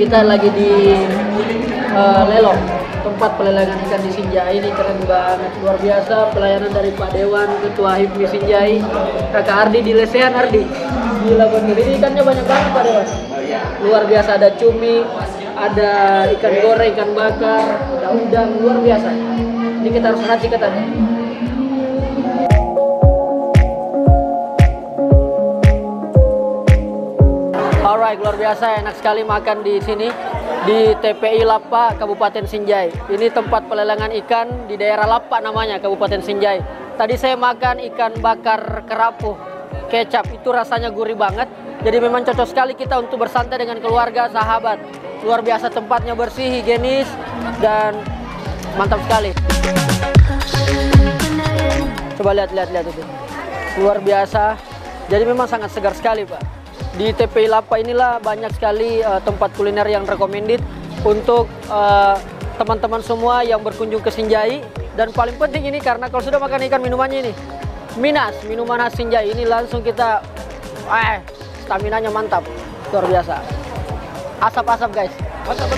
kita lagi di Lelong, tempat pelelangan ikan di Sinjai. Ini keren banget, luar biasa pelayanan dari Pak Dewan, Ketua HIPMI Sinjai, Kakak Ardi di lesehan. Ardi, gila bener, ini ikannya banyak banget Pak Dewan. Luar biasa, ada cumi, ada ikan goreng, ikan bakar, ada udang, luar biasa. Ini kita harus ngasih ke tadi. Alright, luar biasa, enak sekali makan di sini di TPI Lapa, Kabupaten Sinjai. Ini tempat pelelangan ikan di daerah Lapa namanya, Kabupaten Sinjai. Tadi saya makan ikan bakar kerapu kecap, itu rasanya gurih banget. Jadi memang cocok sekali kita untuk bersantai dengan keluarga, sahabat. Luar biasa, tempatnya bersih, higienis, dan mantap sekali. Coba lihat itu. Luar biasa. Jadi memang sangat segar sekali, Pak. Di TPI Lapa inilah banyak sekali tempat kuliner yang recommended untuk teman-teman semua yang berkunjung ke Sinjai. Dan paling penting ini karena kalau sudah makan ikan, minumannya ini Minas, minuman khas Sinjai. Ini langsung kita stamina-nya mantap, luar biasa. Asap-asap guys, mantap.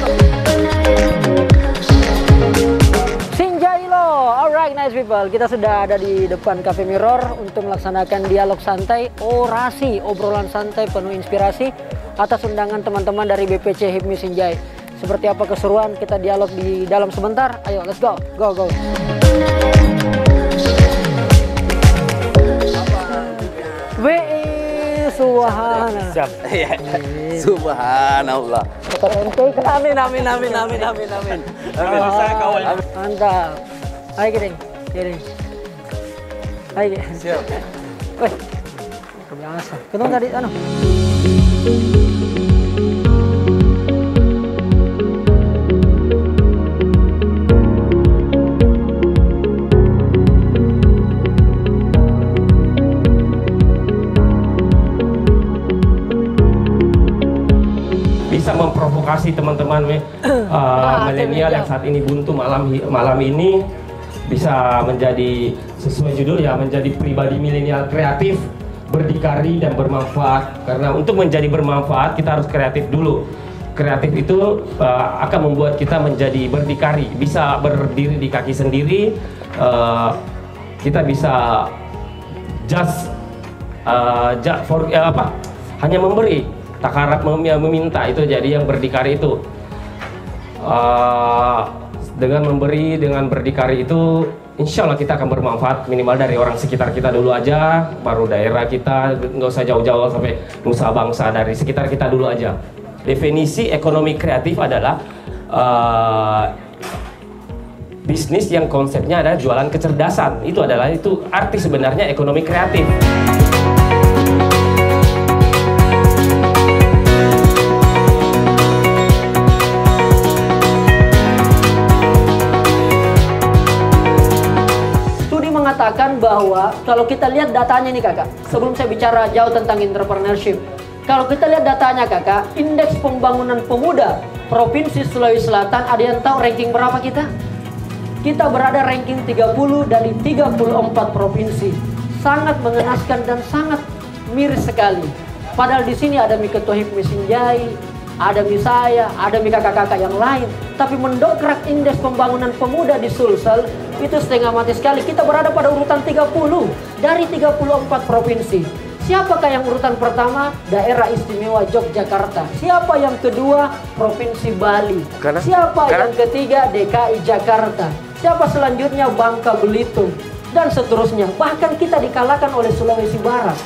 Sinjai lo, alright nice people. Kita sudah ada di depan Cafe Mirror untuk melaksanakan dialog santai, orasi, obrolan santai penuh inspirasi atas undangan teman-teman dari BPC HIPMI Sinjai. Seperti apa keseruan, kita dialog di dalam sebentar. Ayo, let's go. Subhanallah. Siap. Subhanallah. Amin. Saya kawal. Mantap. Ayo kiring. Ayo. Siap. Weh. Biasa. Ketemu tadi bisa memprovokasi teman-teman milenial yang saat ini buntu malam ini, bisa menjadi sesuai judul ya, menjadi pribadi milenial kreatif, berdikari dan bermanfaat. Karena untuk menjadi bermanfaat kita harus kreatif dulu. Kreatif itu akan membuat kita menjadi berdikari, bisa berdiri di kaki sendiri. Kita bisa hanya memberi, tak harap meminta. Itu jadi yang berdikari itu. Dengan memberi, dengan berdikari itu, insya Allah kita akan bermanfaat, minimal dari orang sekitar kita dulu aja, baru daerah kita, nggak usah jauh-jauh sampai nusa bangsa, dari sekitar kita dulu aja. Definisi ekonomi kreatif adalah bisnis yang konsepnya adalah jualan kecerdasan. Itu arti sebenarnya ekonomi kreatif. Mengatakan bahwa kalau kita lihat datanya nih kakak, sebelum saya bicara jauh tentang entrepreneurship, kalau kita lihat datanya kakak, indeks pembangunan pemuda Provinsi Sulawesi Selatan, ada yang tahu ranking berapa kita? Kita berada ranking 30 dari 34 provinsi. Sangat mengenaskan dan sangat miris sekali. Padahal di sini ada Ketua HIPMI Sinjai, ada saya, ada kakak-kakak yang lain. Tapi mendongkrak indeks pembangunan pemuda di Sulsel itu setengah mati sekali. Kita berada pada urutan 30 dari 34 provinsi. Siapakah yang urutan pertama? Daerah Istimewa Yogyakarta. Siapa yang kedua? Provinsi Bali. Siapa yang ketiga? DKI Jakarta. Siapa selanjutnya? Bangka Belitung. Dan seterusnya. Bahkan kita dikalahkan oleh Sulawesi Barat.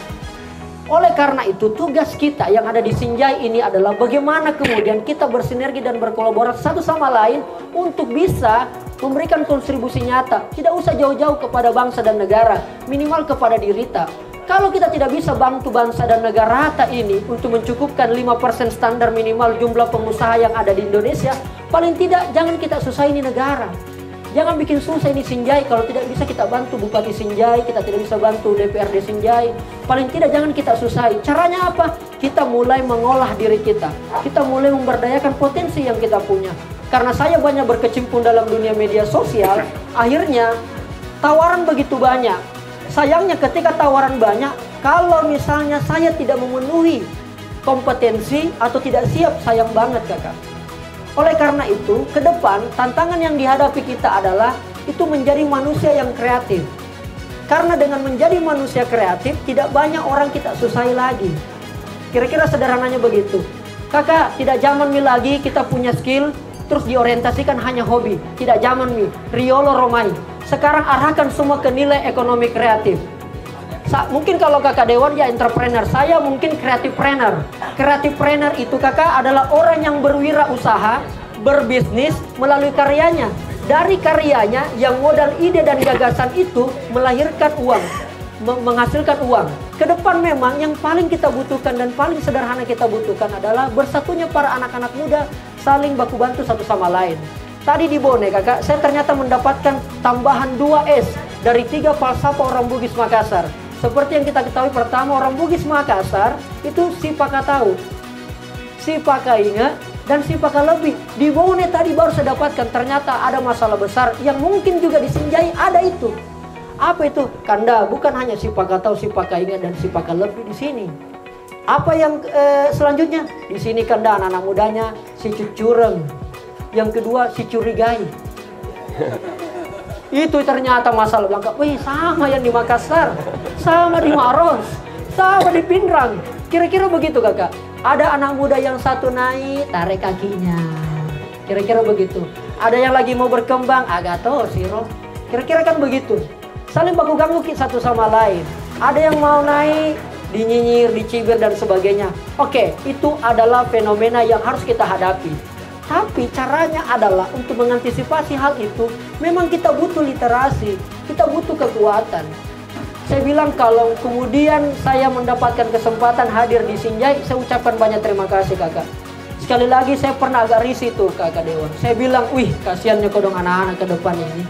Oleh karena itu, tugas kita yang ada di Sinjai ini adalah bagaimana kemudian kita bersinergi dan berkolaborasi satu sama lain untuk bisa memberikan kontribusi nyata. Tidak usah jauh-jauh kepada bangsa dan negara, minimal kepada diri kita. Kalau kita tidak bisa bantu bangsa dan negara kita ini untuk mencukupkan 5% standar minimal jumlah pengusaha yang ada di Indonesia, paling tidak jangan kita susahin negara. Jangan bikin susah ini Sinjai. Kalau tidak bisa kita bantu Bupati Sinjai, kita tidak bisa bantu DPRD Sinjai, paling tidak jangan kita susahi. Caranya apa? Kita mulai mengolah diri kita. Kita mulai memberdayakan potensi yang kita punya. Karena saya banyak berkecimpung dalam dunia media sosial, akhirnya tawaran begitu banyak. Sayangnya ketika tawaran banyak, kalau misalnya saya tidak memenuhi kompetensi atau tidak siap, sayang banget kakak. Oleh karena itu, ke depan tantangan yang dihadapi kita adalah itu menjadi manusia yang kreatif. Karena dengan menjadi manusia kreatif, tidak banyak orang kita susahi lagi. Kira-kira sederhananya begitu. Kakak, tidak zaman mi lagi kita punya skill, terus diorientasikan hanya hobi. Tidak zaman mi, Riolo Romai. Sekarang arahkan semua ke nilai ekonomi kreatif. Mungkin kalau kakak Dewan ya entrepreneur, saya mungkin kreatifpreneur. Kreatifpreneur itu kakak adalah orang yang berwirausaha, berbisnis melalui karyanya. Dari karyanya yang modal ide dan gagasan itu melahirkan uang, menghasilkan uang. Ke depan memang yang paling kita butuhkan dan paling sederhana kita butuhkan adalah bersatunya para anak-anak muda saling baku bantu satu sama lain. Tadi di Bone kakak, saya ternyata mendapatkan tambahan 2S dari 3 falsafah orang Bugis Makassar. Seperti yang kita ketahui, pertama orang Bugis Makassar itu si paka tahu, si paka ingat, dan si paka lebih. Di Bone tadi baru saya dapatkan ternyata ada masalah besar yang mungkin juga disenjai ada itu. Apa itu? Kanda, bukan hanya si paka tahu, si paka ingat, dan si paka lebih di sini. Apa yang selanjutnya? Di sini Kanda anak-anak mudanya si cucureng. Yang kedua si curigai. Itu ternyata masalah belakang. Wih, sama yang di Makassar, sama di Maros, sama di Pindrang. Kira-kira begitu kakak. Ada anak muda yang satu naik, tarik kakinya. Kira-kira begitu. Ada yang lagi mau berkembang, agak toh siro. Kira-kira kan begitu. Saling baku ganggu satu sama lain. Ada yang mau naik, dinyinyir, dicibir dan sebagainya. Oke, itu adalah fenomena yang harus kita hadapi. Tapi caranya adalah untuk mengantisipasi hal itu, memang kita butuh literasi, kita butuh kekuatan. Saya bilang kalau kemudian saya mendapatkan kesempatan hadir di Sinjai, saya ucapkan banyak terima kasih kakak. Sekali lagi saya pernah agak risih tuh kakak Dewan. Saya bilang, wih kasihannya kodong anak-anak ke depan ini.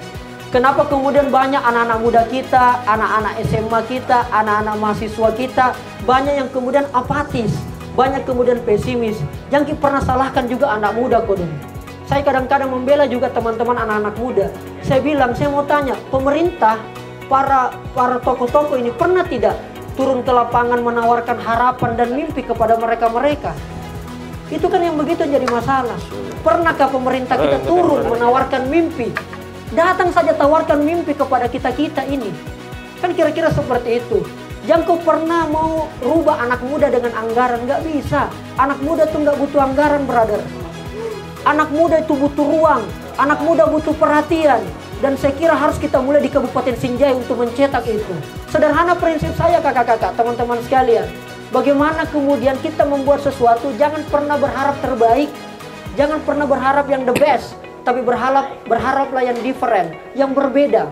Kenapa kemudian banyak anak-anak muda kita, anak-anak SMA kita, anak-anak mahasiswa kita, banyak yang kemudian apatis. Banyak kemudian pesimis. Yang pernah salahkan juga anak muda kodong. Saya kadang-kadang membela juga teman-teman anak-anak muda. Saya bilang, saya mau tanya, pemerintah, para tokoh-tokoh ini pernah tidak turun ke lapangan menawarkan harapan dan mimpi kepada mereka-mereka? Itu kan yang begitu jadi masalah. Pernahkah pemerintah kita turun menawarkan mimpi? Datang saja tawarkan mimpi kepada kita-kita ini. Kan kira-kira seperti itu. Jangan kau pernah mau rubah anak muda dengan anggaran, nggak bisa. Anak muda tuh nggak butuh anggaran, brother. Anak muda itu butuh ruang, anak muda butuh perhatian. Dan saya kira harus kita mulai di Kabupaten Sinjai untuk mencetak itu. Sederhana prinsip saya kakak-kakak, teman-teman sekalian. Bagaimana kemudian kita membuat sesuatu, jangan pernah berharap terbaik. Jangan pernah berharap yang the best. Tapi berharaplah yang different, yang berbeda.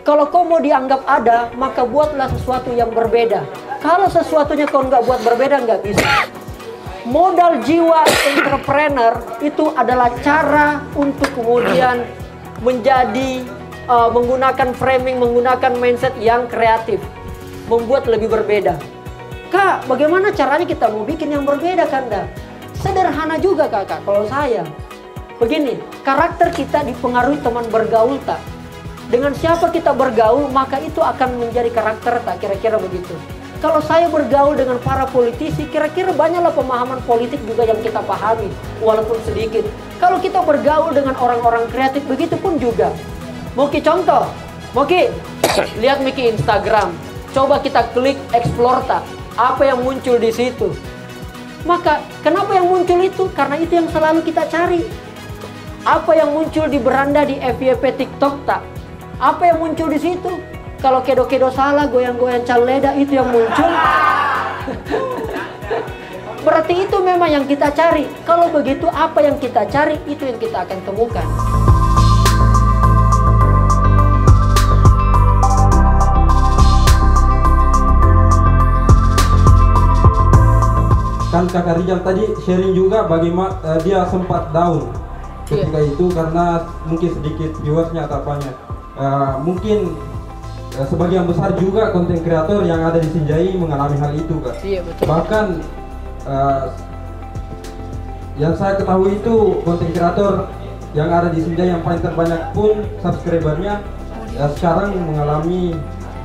Kalau kau mau dianggap ada, maka buatlah sesuatu yang berbeda. Kalau sesuatunya kau nggak buat berbeda, nggak bisa. Modal jiwa entrepreneur itu adalah cara untuk kemudian menjadi menggunakan framing, menggunakan mindset yang kreatif, membuat lebih berbeda. Kak, bagaimana caranya kita mau bikin yang berbeda, Kanda? Sederhana juga kakak, kalau saya. Begini, karakter kita dipengaruhi teman bergaul tak? Dengan siapa kita bergaul, maka itu akan menjadi karakter tak, kira-kira begitu. Kalau saya bergaul dengan para politisi, kira-kira banyaklah pemahaman politik juga yang kita pahami, walaupun sedikit. Kalau kita bergaul dengan orang-orang kreatif, begitu pun juga. Moki contoh, Moki, lihat Miki Instagram, coba kita klik explore tak, apa yang muncul di situ. Maka kenapa yang muncul itu? Karena itu yang selalu kita cari. Apa yang muncul di beranda di FYP TikTok tak? Apa yang muncul di situ? Kalau kedo-kedo salah, goyang-goyang caleda, itu yang muncul. Berarti itu memang yang kita cari. Kalau begitu, apa yang kita cari, itu yang kita akan temukan. Kan kakak Rijal tadi sharing juga bagaimana dia sempat down ketika itu karena mungkin sedikit viewersnya atau apanya. Mungkin sebagian besar juga konten kreator yang ada di Sinjai mengalami hal itu, Kak. Iya, betul. Bahkan yang saya ketahui itu konten kreator yang ada di Sinjai yang paling terbanyak pun subscribernya sekarang mengalami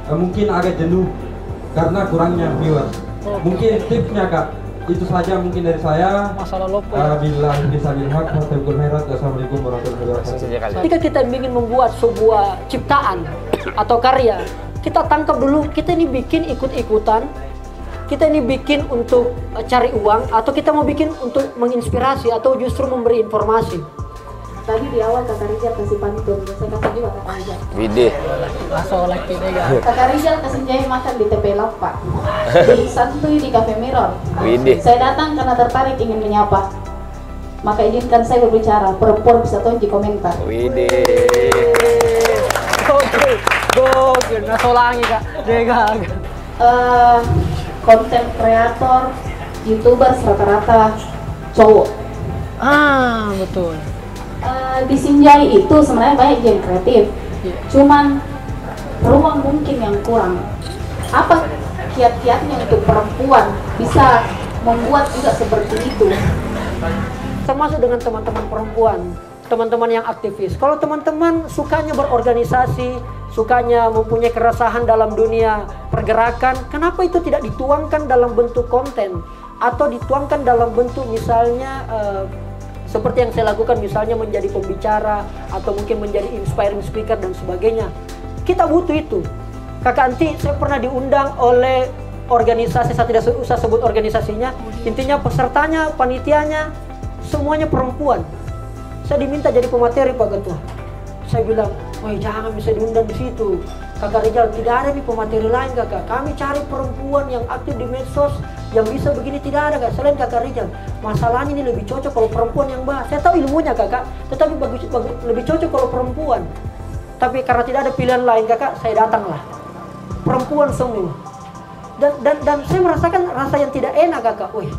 mungkin agak jenuh karena kurangnya viewers. Mungkin tipsnya, Kak, itu saja mungkin dari saya. Masalah lopo. Bila bisa lihat, Assalamualaikum warahmatullahi wabarakatuh. Ketika kita ingin membuat sebuah ciptaan atau karya, kita tangkap dulu, kita ini bikin ikut-ikutan, kita ini bikin untuk cari uang, atau kita mau bikin untuk menginspirasi, atau justru memberi informasi. Tadi di awal Kakak Rizal kasih pantun, saya kasih juga Kakak Rizal. Widih. Kakak Rizal kasih jahe makan di TP Lapak, di Santuy di Cafe Mirror. Widih. Saya datang karena tertarik ingin menyapa. Maka izinkan saya berbicara, perempuan bisa tonji komentar. Widih. Gokil, nasolangi Kak. Konten kreator, YouTubers rata-rata cowok. Betul. Di Sinjai itu sebenarnya banyak gen kreatif, cuman ruang mungkin yang kurang. Apa kiat-kiatnya untuk perempuan bisa membuat juga seperti itu? Termasuk dengan teman-teman perempuan, teman-teman yang aktivis. Kalau teman-teman sukanya berorganisasi, sukanya mempunyai keresahan dalam dunia pergerakan, kenapa itu tidak dituangkan dalam bentuk konten atau dituangkan dalam bentuk misalnya seperti yang saya lakukan, misalnya menjadi pembicara atau mungkin menjadi inspiring speaker dan sebagainya. Kita butuh itu. Kakak Anti, saya pernah diundang oleh organisasi, saya tidak usah sebut organisasinya, intinya pesertanya, panitianya, semuanya perempuan. Saya diminta jadi pemateri Pak Ketua. Saya bilang, wah jangan bisa diundang di situ. Kakak Rizal, tidak ada nih pemateri lain kakak. Kami cari perempuan yang aktif di medsos, yang bisa begini, tidak ada kak. Selain Kakak Rizal, masalahnya ini lebih cocok kalau perempuan yang bahas. Saya tahu ilmunya kakak, tetapi lebih cocok kalau perempuan. Tapi karena tidak ada pilihan lain kakak, saya datanglah. Perempuan semua. Dan saya merasakan rasa yang tidak enak kakak. Wih.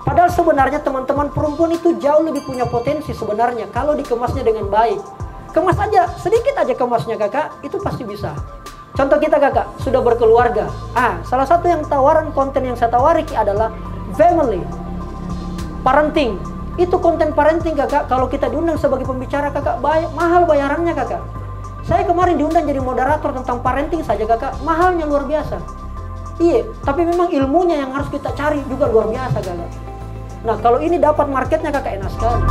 Padahal sebenarnya teman-teman perempuan itu jauh lebih punya potensi sebenarnya kalau dikemasnya dengan baik. Kemas aja, sedikit aja kemasnya kakak, itu pasti bisa. Contoh kita kakak, sudah berkeluarga. Salah satu yang tawaran konten yang saya tawari adalah family, parenting. Itu konten parenting kakak, kalau kita diundang sebagai pembicara kakak, mahal bayarannya kakak. Saya kemarin diundang jadi moderator tentang parenting saja kakak, mahalnya luar biasa. Iya, tapi memang ilmunya yang harus kita cari juga luar biasa kakak. Nah kalau ini dapat marketnya kakak, enak sekali.